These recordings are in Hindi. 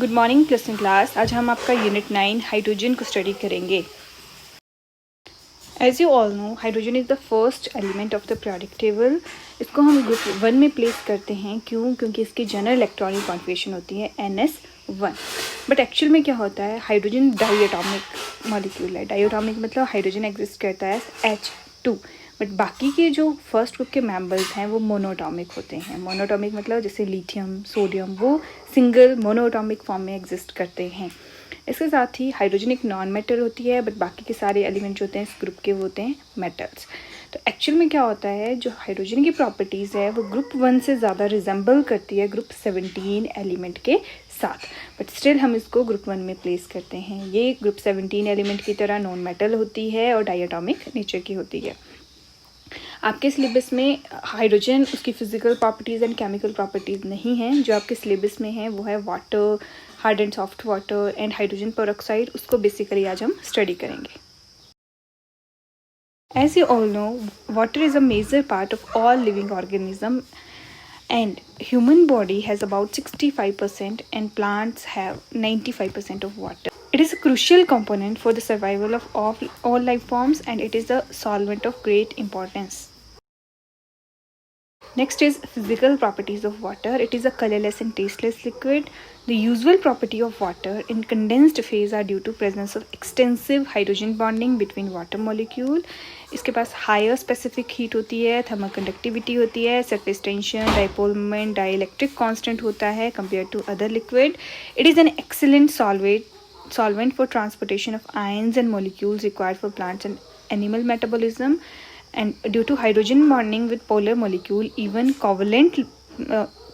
Good morning plus class. आज हम आपका यूनिट 9 हाइड्रोजन को स्टडी करेंगे। As you all know, hydrogen is the first element of the periodic table. इसको हम ग्रुप 1 में प्लेस करते हैं। क्योंकि इसकी जनरल इलेक्ट्रॉनिक कॉन्फिगरेशन होती है NS1। बट एक्चुअल में क्या होता है, हाइड्रोजन डाईएटॉमिक मॉलिक्यूल है। डाईएटॉमिक मतलब हाइड्रोजन एग्जिस्ट करता है H2, बट बाकी के जो फर्स्ट ग्रुप के मेंबर्स हैं वो मोनोटॉमिक होते हैं। मोनोटॉमिक मतलब जैसे लिथियम, सोडियम, वो सिंगल मोनोटॉमिक फॉर्म में एग्जिस्ट करते हैं। इसके साथ ही हाइड्रोजन एक नॉन मेटल होती है, बट बाकी के सारे एलिमेंट जो होते हैं इस ग्रुप के वो होते हैं मेटल्स। तो एक्चुअल में क्या होता है, जो हाइड्रोजन की प्रॉपर्टीज़ है वो ग्रुप 1 से ज़्यादा रिजेंबल करती है ग्रुप 17 एलिमेंट के साथ, बट स्टिल हम इसको ग्रुप 1 में प्लेस करते हैं। ये ग्रुप 17 एलिमेंट की तरह नॉन मेटल होती है और डाईएटॉमिक नेचर की होती है। आपके सिलेबस में हाइड्रोजन, उसकी physical properties and chemical properties नहीं हैं। जो आपके सिलेबस में है वो है water, hard and soft water and hydrogen peroxide. उसको बेसिकली आज हम स्टडी करेंगे। As you all know, water is a major part of all living organism, and human body has about 65% and plants have 95% of water. It is a crucial component for the survival of all life forms, and it is a solvent of great importance. Next is physical properties of water. It is a colorless and tasteless liquid. The usual property of water in condensed phase are due to presence of extensive hydrogen bonding between water molecule. इसके पास higher specific heat होती है, thermal conductivity होती है, surface tension, dipole moment, dielectric constant होता है compared to other liquid. It is an excellent solvent for transportation of ions and molecules required for plants and animal metabolism. And due to hydrogen bonding with polar molecule, even covalent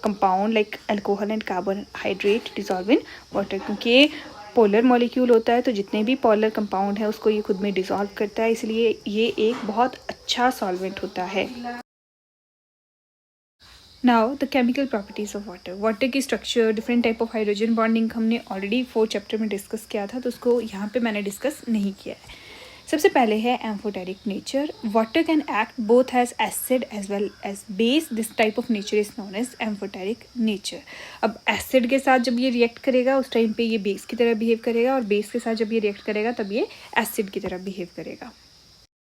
compound like alcohol and carbohydrate dissolve in water. क्योंकि ये पोलर मॉलिक्यूल होता है तो जितने भी पोलर कंपाउंड है उसको ये खुद में डिसॉल्व करता है, इसलिए ये एक बहुत अच्छा सॉल्वेंट होता है। Now the chemical properties of water. Water की structure, different type of hydrogen bonding हमने ऑलरेडी 4 चैप्टर में डिस्कस किया था, तो उसको यहाँ पे मैंने डिस्कस नहीं किया है। सबसे पहले है amphoteric nature. Water can act both as acid as well as base. This type of nature is known as amphoteric nature. अब एसिड के साथ जब ये रिएक्ट करेगा उस टाइम पे ये बेस की तरह बिहेव करेगा, और बेस के साथ जब ये रिएक्ट करेगा तब ये एसिड की तरह बिहेव करेगा।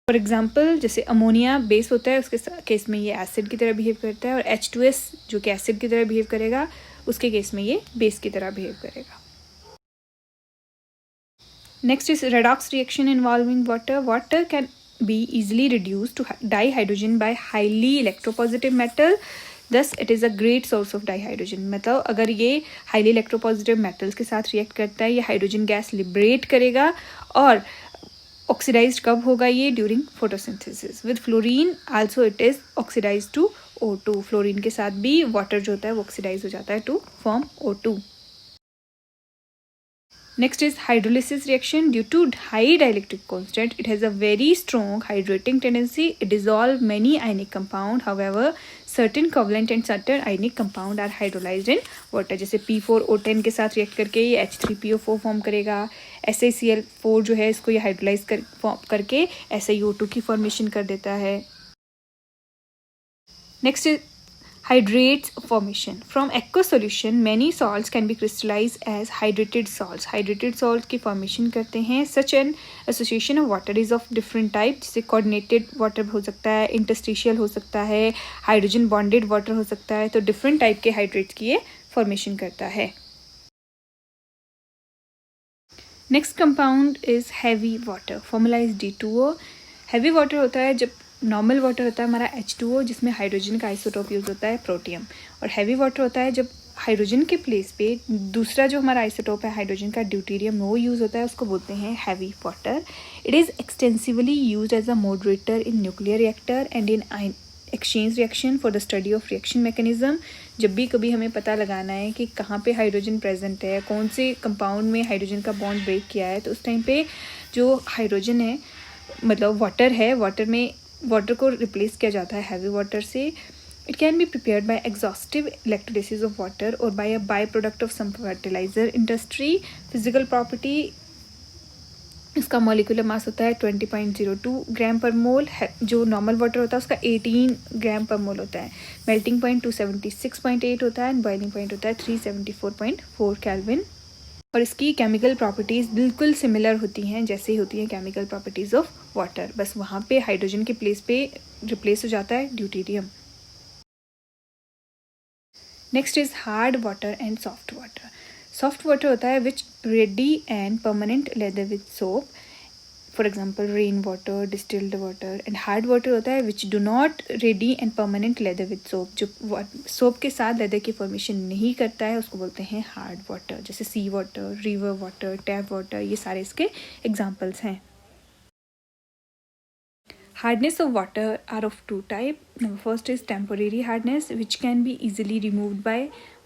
फॉर एग्जाम्पल, जैसे अमोनिया बेस होता है, उसके केस में ये एसिड की तरह बिहेव करता है, और H2S जो कि एसिड की तरह बिहेव करेगा उसके केस में ये बेस की तरह बिहेव करेगा। Next is redox reaction involving water. Water can be easily reduced to dihydrogen by highly electropositive metal. Thus, it is a great source of dihydrogen. मतलब अगर ये highly electropositive metals के साथ react करता है, ये हाइड्रोजन गैस लिबरेट करेगा। और ऑक्सीडाइज कब होगा ये? During photosynthesis. With fluorine also it is oxidise to O2। Fluorine के साथ भी वाटर जो होता है वो ऑक्सीडाइज हो जाता है to form O2। Next is hydrolysis reaction. Due to high dielectric constant, it has a very strong hydrating tendency. It dissolves many ionic compound. However, certain covalent and certain ionic compound are hydrolyzed in water. जैसे P4O10 के साथ रिएक्ट करके ये H3PO4 फॉर्म करेगा। SaCl4 जो है इसको ये हाइड्रोलाइज करके SiO2 की फॉर्मेशन कर देता है। Next is hydrates formation. From aqueous solution, many salts can be crystallized as hydrated salts. Hydrated salts की formation करते हैं। Such an association of water is of different types. जैसे coordinated water हो सकता है, interstitial हो सकता है, hydrogen bonded water हो सकता है। तो different type के hydrates की ये formation करता है। Next compound is heavy water. Formula is D2O. Heavy water होता है जब नॉर्मल वाटर होता है हमारा H2O, जिसमें हाइड्रोजन का आइसोटोप यूज़ होता है प्रोटियम, और हैवी वाटर होता है जब हाइड्रोजन के प्लेस पे दूसरा जो हमारा आइसोटोप है हाइड्रोजन का ड्यूटेरियम वो यूज़ होता है, उसको बोलते हैं heavy water. It is extensively use as a moderator in nuclear reactor and in ion exchange reaction for the study of reaction mechanism. जब भी कभी हमें पता लगाना है कि कहाँ पे हाइड्रोजन प्रेजेंट है, कौन से कंपाउंड में हाइड्रोजन का बॉन्ड ब्रेक किया है, तो उस टाइम पे जो हाइड्रोजन है मतलब वाटर है, वाटर को रिप्लेस किया जाता है हैवी वाटर से। It can be prepared by exhaustive electrolysis of water और by a by product of some fertiliser industry. Physical property, इसका मॉलिक्यूलर मास होता है 20.02 ग्राम पर मोल। जो नॉर्मल वाटर होता है उसका 18 ग्राम पर मोल होता है। मेल्टिंग पॉइंट 276.8 होता है एंड बॉइलिंग पॉइंट होता है 374.4 केल्विन। और इसकी केमिकल प्रॉपर्टीज़ बिल्कुल सिमिलर होती हैं जैसे ही होती हैं केमिकल प्रॉपर्टीज़ ऑफ वाटर, बस वहाँ पे हाइड्रोजन के प्लेस पे रिप्लेस हो जाता है deuterium. Next is hard water and soft water. Soft water होता है which ready and permanent lather with soap, for example rain water, distilled water. And hard water होता है which do not ready and permanent lather with soap, जो सोप के साथ लेदर की फॉर्मेशन नहीं करता है उसको बोलते हैं हार्ड वाटर, जैसे sea water, river water, tap water, ये सारे इसके एग्जाम्पल्स हैं। Hardness of water are of two type. Number first is temporary hardness which can be easily removed by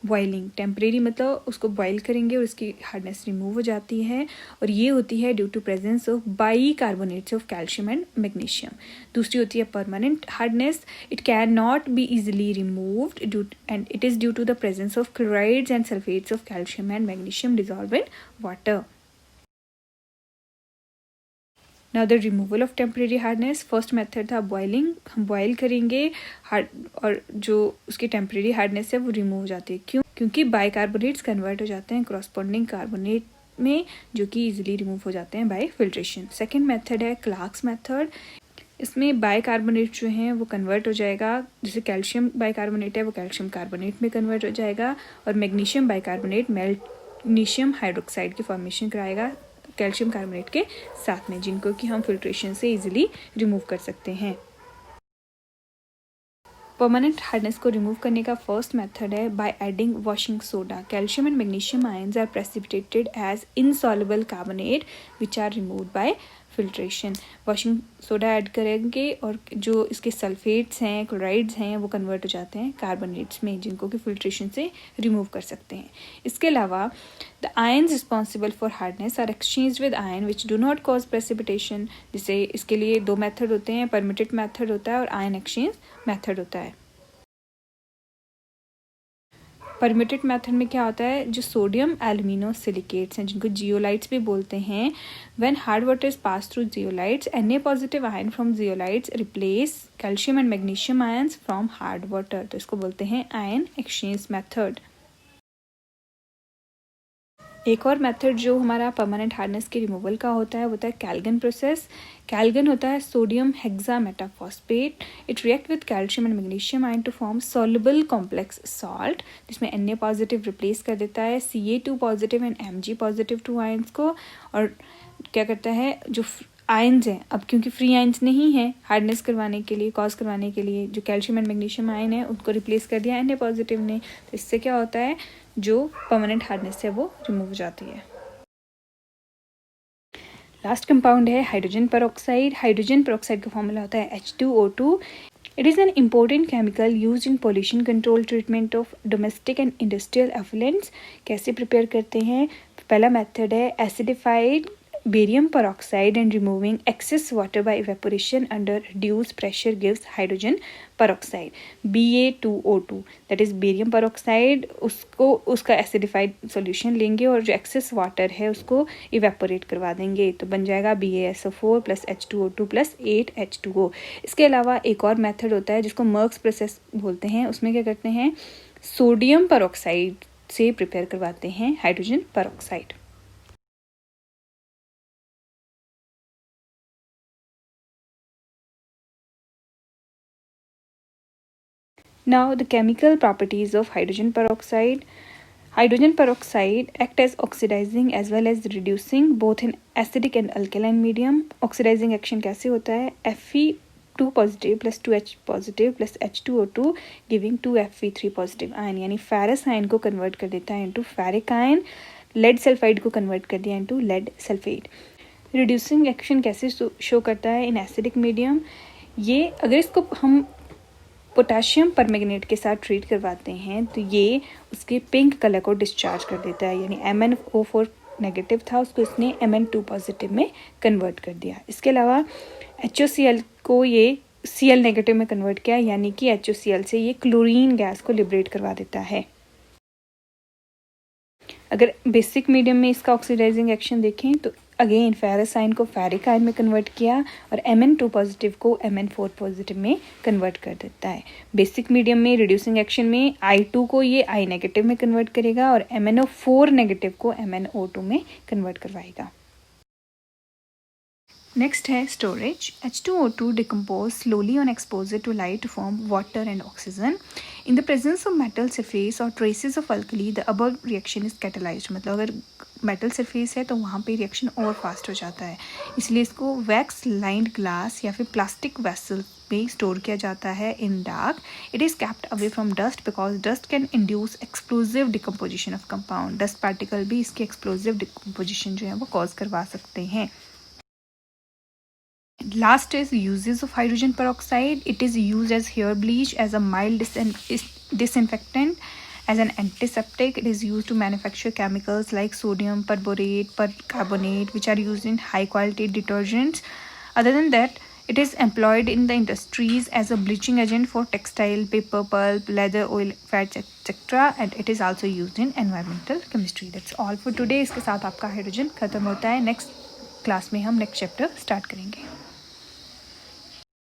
boiling. Temporary मतलब उसको बॉयल करेंगे और उसकी हार्डनेस रिमूव हो जाती है, और ये होती है due to presence of bicarbonates of calcium and magnesium. दूसरी होती है permanent hardness, it can not be easily removed due and it is due to the presence of chlorides and sulphates of calcium and magnesium dissolve in water. Now the removal of temporary hardness, first method था बॉइलिंग, हम बॉयल करेंगे हार्ड और जो उसकी टेम्परेरी हार्डनेस है वो रिमूव हो जाती है। क्यों? क्योंकि बाइकार्बोनेट्स कन्वर्ट हो जाते हैं क्रॉसपॉन्डिंग कार्बोनेट में, जो कि इजीली रिमूव हो जाते हैं बाय फिल्ट्रेशन। सेकेंड मेथड है क्लार्क्स मेथड, इसमें बाइकार्बोनेट जो हैं वो कन्वर्ट हो जाएगा, जैसे कैल्शियम बाइकार्बोनेट है वो कैल्शियम कार्बोनेट में कन्वर्ट हो जाएगा, और मैग्नीशियम बाइकार्बोनेट मैग्नीशियम हाइड्रोक्साइड की फॉर्मेशन कराएगा कैल्शियम कार्बोनेट के साथ में, जिनको कि हम फिल्ट्रेशन से इजीली रिमूव कर सकते हैं। परमानेंट हार्डनेस को रिमूव करने का फर्स्ट मेथड है by adding washing soda. Calcium and magnesium ions are precipitated as insoluble carbonate which are removed by filtration. Washing soda add करेंगे और जो इसके सल्फेट्स हैं, क्लोराइड्स हैं, वो कन्वर्ट हो जाते हैं कार्बोनेट्स में, जिनको कि फिल्ट्रेशन से रिमूव कर सकते हैं। इसके अलावा the ions responsible for hardness are exchange with ion which do not cause precipitation. जैसे इसके लिए दो मेथड होते हैं, परमिटेड मेथड होता है और आयन एक्सचेंज मेथड होता है। परमिटेड मेथड में क्या होता है, जो सोडियम एल्यूमिनो सिलिकेट्स हैं जिनको जियोलाइट्स भी बोलते हैं, when hard water is pass through zeolites, Na positive ion from zeolites replace calcium and magnesium ions from hard water, तो इसको बोलते हैं आयन एक्सचेंज मेथड। एक और मेथड जो हमारा परमानेंट हार्डनेस के रिमूवल का होता है वो होता है कैल्गन प्रोसेस। कैल्गन होता है sodium hexametaphosphate, it react with calcium and magnesium ion to form soluble complex salt, जिसमें Na पॉजिटिव रिप्लेस कर देता है Ca2 positive and Mg positive 2 ions को, और क्या करता है जो आयंस हैं, अब क्योंकि फ्री आयंस नहीं है हार्डनेस करवाने के लिए, कॉज करवाने के लिए, जो कैल्शियम एंड मैग्नीशियम आयन है उनको रिप्लेस कर दिया Na पॉजिटिव ने, तो इससे क्या होता है जो परमानेंट हार्डनेस है वो रिमूव हो जाती है। लास्ट कंपाउंड है हाइड्रोजन पेरोक्साइड। हाइड्रोजन पेरोक्साइड का फॉर्मूला होता है H2O2। It is an important chemical use in pollution control treatment of domestic and industrial effluents. कैसे प्रिपेयर करते हैं, पहला मेथड है acidified barium peroxide and removing excess water by evaporation under reduced pressure gives hydrogen peroxide Ba2O2, that is barium peroxide, उसको उसका एसिडिफाइड सॉल्यूशन लेंगे और जो एक्सेस वाटर है उसको इवेपोरेट करवा देंगे, तो बन जाएगा BaSO4 plus H2O2 plus 8H2O। इसके अलावा एक और मेथड होता है जिसको मर्क्स प्रोसेस बोलते हैं, उसमें क्या करते हैं सोडियम पेरोक्साइड से प्रिपेयर करवाते हैं hydrogen peroxide. Now the chemical properties of hydrogen peroxide. Hydrogen peroxide act as oxidizing as well as reducing both in acidic and alkaline medium. Oxidizing action कैसे होता है, Fe2 positive plus 2H positive plus H2O2 giving 2Fe3 positive ion, यानी फेरस आयन को कन्वर्ट कर देता है into ferric ion, lead sulphide को कन्वर्ट कर दिया into lead sulphate. Reducing action कैसे शो करता है इन एसिडिक मीडियम, ये अगर इसको हम पोटाशियम परमैंगनेट के साथ ट्रीट करवाते हैं तो ये उसके पिंक कलर को डिस्चार्ज कर देता है, यानी MnO4 नेगेटिव था उसको इसने Mn2 पॉजिटिव में कन्वर्ट कर दिया। इसके अलावा HOCl को ये Cl नेगेटिव में कन्वर्ट किया, यानी कि HOCl से ये क्लोरीन गैस को लिबरेट करवा देता है। अगर बेसिक मीडियम में इसका ऑक्सीडाइजिंग एक्शन देखें तो अगेन फेरस आयन को फेरिक आयन में कन्वर्ट किया और Mn2 पॉजिटिव को Mn4 पॉजिटिव में कन्वर्ट कर देता है। बेसिक मीडियम में रिड्यूसिंग एक्शन में I2 को ये I नेगेटिव में कन्वर्ट करेगा और MnO4 नेगेटिव को MnO2 में कन्वर्ट करवाएगा। नेक्स्ट है storage. H2O2 decompose slowly on exposure to light to form water and oxygen. In the presence of metal surface or traces of alkali, the above reaction is catalyzed. मतलब अगर मेटल सरफेस है तो वहाँ पे रिएक्शन और फास्ट हो जाता है, इसलिए इसको वैक्स लाइंड ग्लास या फिर प्लास्टिक वेसल में स्टोर किया जाता है इन dark. It is kept away from dust because dust can induce explosive decomposition of compound. Dust particle भी इसकी एक्सप्लोजिव डिकम्पोजिशन जो है वो कॉज करवा सकते हैं। Last is uses of hydrogen peroxide. It is used as hair bleach, as a mild disinfectant, as an antiseptic. It is used to manufacture chemicals like sodium perborate, percarbonate, which are used in high quality detergents. Other than that, it is employed in the industries as a bleaching agent for textile, paper pulp, leather, oil, fats, etc. And it is also used in environmental chemistry. That's all for today. इसके साथ आपका हाइड्रोजन खत्म होता है। नेक्स्ट क्लास में हम नेक्स्ट चैप्टर स्टार्ट करेंगे।